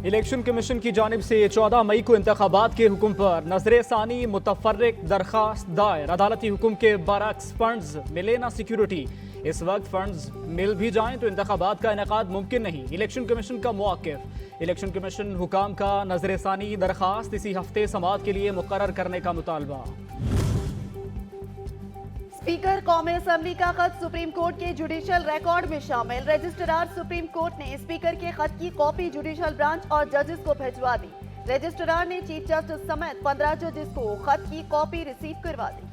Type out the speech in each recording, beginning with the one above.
Election commission की जानिब से 14 मई को इंतखाबात के हुक्म पर नजर-ए-सानी मुतफर्रिक दरखास्त दायर। अदालती हुक्म के बरक्स फंड्स मिले ना सिक्योरिटी। इस वक्त फंड्स मिल भी जाएं तो इंतखाबात का इनेकाद मुमकिन नहीं। इलेक्शन कमीशन का मौक़िफ़। इलेक्शन कमीशन हुकाम का नजर-ए-सानी दरखास्त इसी हफ्ते समाअत के लिए मुकर्रर करने का मुतालबा। स्पीकर कौमी असम्बली का खत सुप्रीम कोर्ट के जुडिशल रिकॉर्ड में शामिल। रजिस्ट्रार सुप्रीम कोर्ट ने स्पीकर के खत की कॉपी जुडिशल ब्रांच और जजेस को भिजवा दी। रजिस्ट्रार ने चीफ जस्टिस समेत 15 जजेस को खत की कॉपी रिसीव करवा दी।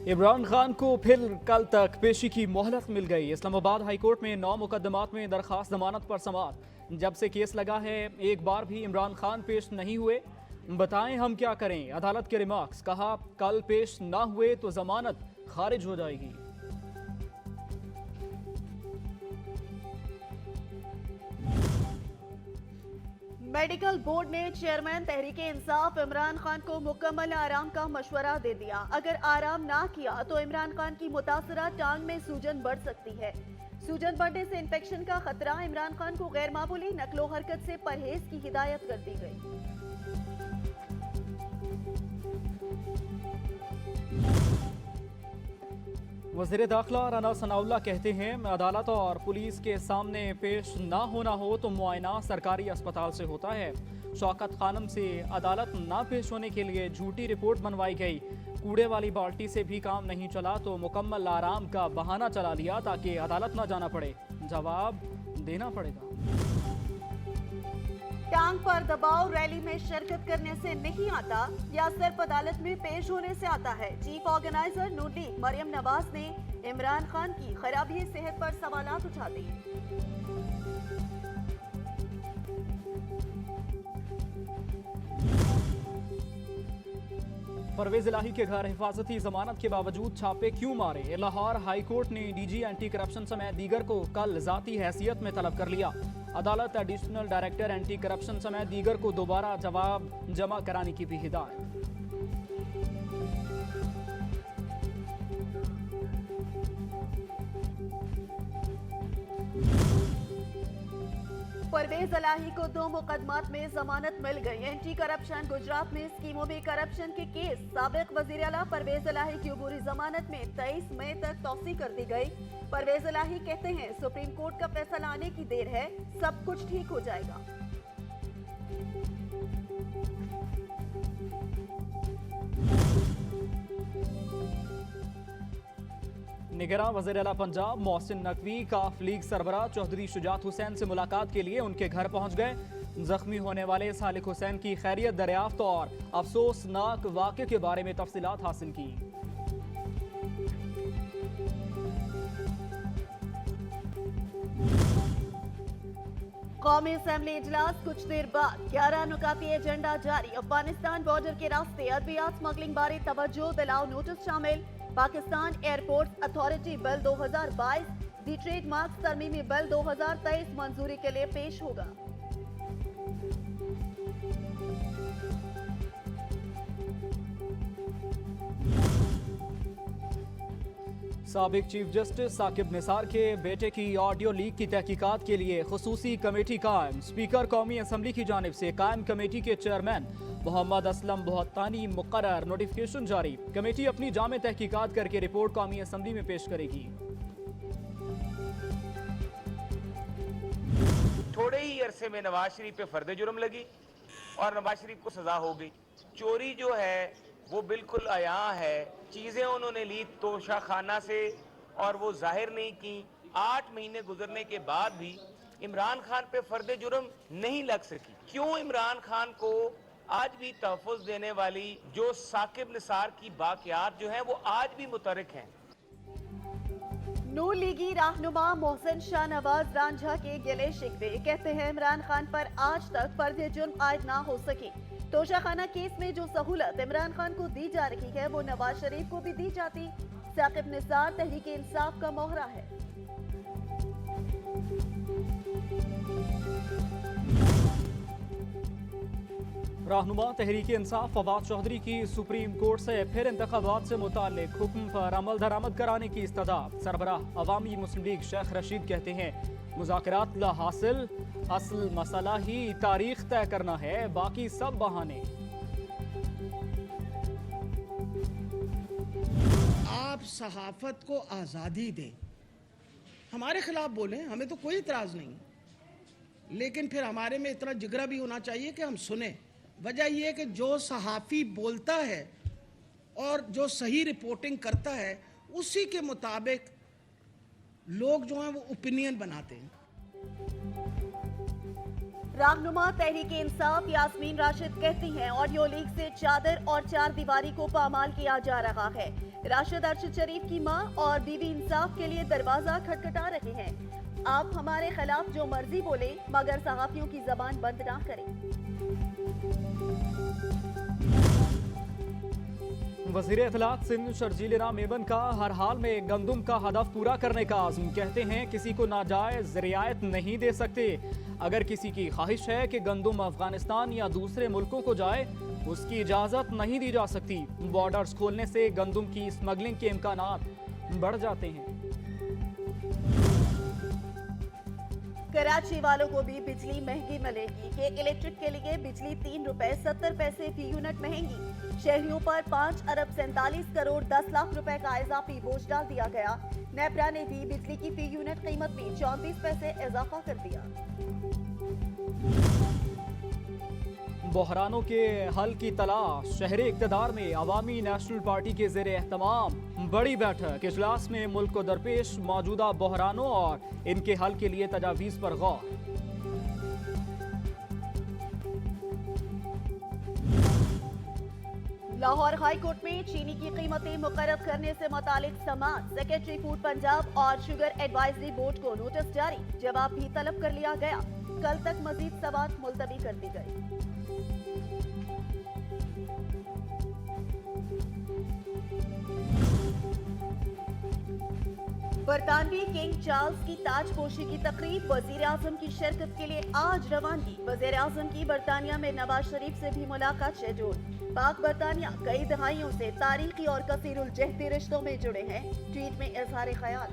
इमरान खान को फिर कल तक पेशी की मोहलत मिल गई। इस्लामाबाद हाई कोर्ट में 9 मुकदमात में दरखास्त जमानत पर समाअत। जब से केस लगा है एक बार भी इमरान खान पेश नहीं हुए। बताएं हम क्या करें। अदालत के रिमार्क्स। कहा कल पेश ना हुए तो जमानत खारिज हो जाएगी। मेडिकल बोर्ड ने चेयरमैन तहरीके इंसाफ इमरान खान को मुकम्मल आराम का मशवरा दे दिया। अगर आराम ना किया तो इमरान खान की मुतासरा टांग में सूजन बढ़ सकती है। सूजन बढ़ने से इन्फेक्शन का खतरा। इमरान खान को गैर मामूली नकलो हरकत से परहेज की हिदायत कर दी गई। वज़ीर दाखिला राना सनाउल्लाह कहते हैं अदालत और पुलिस के सामने पेश ना होना हो तो मुआयना सरकारी अस्पताल से होता है। शौकत खानम से अदालत ना पेश होने के लिए झूठी रिपोर्ट बनवाई गई। कूड़े वाली बाल्टी से भी काम नहीं चला तो मुकम्मल आराम का बहाना चला लिया ताकि अदालत ना जाना पड़े। जवाब देना पड़ेगा। टांग पर दबाव रैली में शिरकत करने से नहीं आता या सिर्फ अदालत में पेश होने से आता है। चीफ ऑर्गेनाइजर नून लीग मरियम नवाज ने इमरान खान की खराबी सेहत पर सवालात उठा दिए। परवेज इलाही के घर हिफाजती जमानत के बावजूद छापे क्यों मारे। लाहौर हाई कोर्ट ने डीजी एंटी करप्शन समेत दीगर को कल जाती हैसियत में तलब कर लिया। अदालत एडिशनल डायरेक्टर एंटी करप्शन समेत दीगर को दोबारा जवाब जमा कराने की भी हिदायत। परवेज इलाही को 2 मुकदमात में जमानत मिल गई। एंटी करप्शन, गुजरात में स्कीमों में करप्शन के केस। साबिक वजीर आला परवेज इलाही की अबूरी जमानत में 23 मई तक तौसी कर दी गई। परवेज इलाही कहते हैं सुप्रीम कोर्ट का फैसला आने की देर है, सब कुछ ठीक हो जाएगा। निगरान वज़ीर आला पंजाब मोहसिन नकवी काफ लीग सरबराह चौधरी शुजात हुसैन से मुलाकात के लिए उनके घर पहुंच गए। जख्मी होने वाले सालिक हुसैन की खैरियत दरियाफ्त और अफसोसनाक वाक़े के बारे में तफसीलात हासिल की। कौमी असेंबली इजलास कुछ देर बाद 11 नुकाती एजेंडा जारी। अफगानिस्तान बॉर्डर के रास्ते अद्वियात स्मगलिंग बारे तवज्जो दिलाओ नोटिस शामिल। पाकिस्तान एयरपोर्ट अथॉरिटी बिल 2022, दी ट्रेडमार्क्स तरमीमी बिल 2023 मंजूरी के लिए पेश होगा। साबिक चीफ जस्टिस साकिब निसार के बेटे की ऑडियो लीक की तहकीकात के लिए खुसूसी कमेटी कायम। स्पीकर कौमी असम्बली की जानिब से कायम कमेटी के चेयरमैन मोहम्मद असलम बुहत्तानी मुकर्रर। नोटिफिकेशन जारी। कमेटी अपनी जामे तहकीकात करके रिपोर्ट कौमी असम्बली में पेश करेगी। थोड़े ही अरसे में नवाज शरीफ पे फर्द जुर्म लगी और नवाज शरीफ को सजा हो गई। चोरी जो है वो बिल्कुल आया है। चीजें उन्होंने ली तोशा खाना से और वो जाहिर नहीं की। 8 महीने गुजरने के बाद भी इमरान खान पे फर्द जुर्म नहीं लग सकी। क्यों इमरान खान को आज भी तहफ़्फ़ुज़ देने वाली जो साकिब निसार की बाक़ियात जो हैं वो आज भी मुतरक हैं। नूर लीगी रहनुमा मोहसिन शाह नवाज रांझा के गिले शिकवे, कहते हैं इमरान खान पर आज तक फर्द जुर्म आयद ना हो सकी। तोशाखाना केस में जो सहूलत इमरान खान को दी जा रही है वो नवाज शरीफ को भी दी जाती। साकिब निसार तहरीक इंसाफ का मोहरा है। रहनुमा तहरीक इंसाफ फवाद चौधरी की सुप्रीम कोर्ट से फिर इंतखाबात से मुताल्लिक हुक्म पर अमल दरामद कराने की इस्तदा। सरबराह अवामी मुस्लिम लीग शेख रशीद कहते हैं मुज़ाकरात ला हासिल, असल मसला ही तारीख तय करना है, बाकी सब बहाने। आप सहाफत को आज़ादी दें, हमारे खिलाफ बोलें, हमें तो कोई इतराज़ नहीं, लेकिन फिर हमारे में इतना जिगरा भी होना चाहिए कि हम सुने। वजह यह है कि जो सहाफ़ी बोलता है और जो सही रिपोर्टिंग करता है उसी के मुताबिक लोग जो हैं वो ओपिनियन बनाते हैं। रहनुमा तहरीक इंसाफ यास्मीन राशिद कहती हैं ऑडियो लीक से चादर और चार दीवारी को पामाल किया जा रहा है। राशिद अरशद शरीफ की मां और बीबी इंसाफ के लिए दरवाजा खटखटा रहे हैं। आप हमारे खिलाफ जो मर्जी बोले मगर सहाफियों की जबान बंद ना करें। वज़ीर इत्तलात सिंध शर्जील राम मेमन का हर हाल में गंदुम का हदफ पूरा करने का आज़म। कहते हैं किसी को नाजायज रियायत नहीं दे सकते। अगर किसी की ख्वाहिश है कि गंदुम अफगानिस्तान या दूसरे मुल्कों को जाए उसकी इजाज़त नहीं दी जा सकती। बॉर्डर्स खोलने से गंदुम की स्मगलिंग के इम्कानात बढ़ जाते हैं। कराची वालों को भी बिजली महंगी मिलेगी कि इलेक्ट्रिक के लिए बिजली 3 रुपए 70 पैसे फी यूनिट महंगी। शहरियों पर 5 अरब 47 करोड़ 10 लाख रुपए का इजाफी बोझ डाल दिया गया। नेपरा ने भी बिजली की फी यूनिट कीमत में 34 पैसे इजाफा कर दिया। बहरानों के हल की तलाश, शहरी इक़्तिदार में अवामी नेशनल पार्टी के ज़ेरे एहतमाम बड़ी बैठक। इजलास में मुल्क को दरपेश मौजूदा बहरानों और इनके हल के लिए तजावीज़ पर गौर। लाहौर हाई कोर्ट में चीनी की कीमतें मुकर्रर करने से मुतालिक समाअत। सेक्रेटरी फूड पंजाब और शुगर एडवाइजरी बोर्ड को नोटिस जारी, जवाब भी तलब कर लिया गया। कल तक मजीद समाअत मुलतवी कर दी गई। बरतानवी किंग चार्ल्स की ताजपोशी की तकरीब, वजीर आजम की शिरकत के लिए आज रवानगी। वजीर आजम की बरतानिया में नवाज शरीफ से भी मुलाकात शेड्यूल। पाक बरतानिया कई दहाइयों से तारीखी और कसीरुल जहदी रिश्तों में जुड़े हैं। ट्वीट में इजहार ख्याल।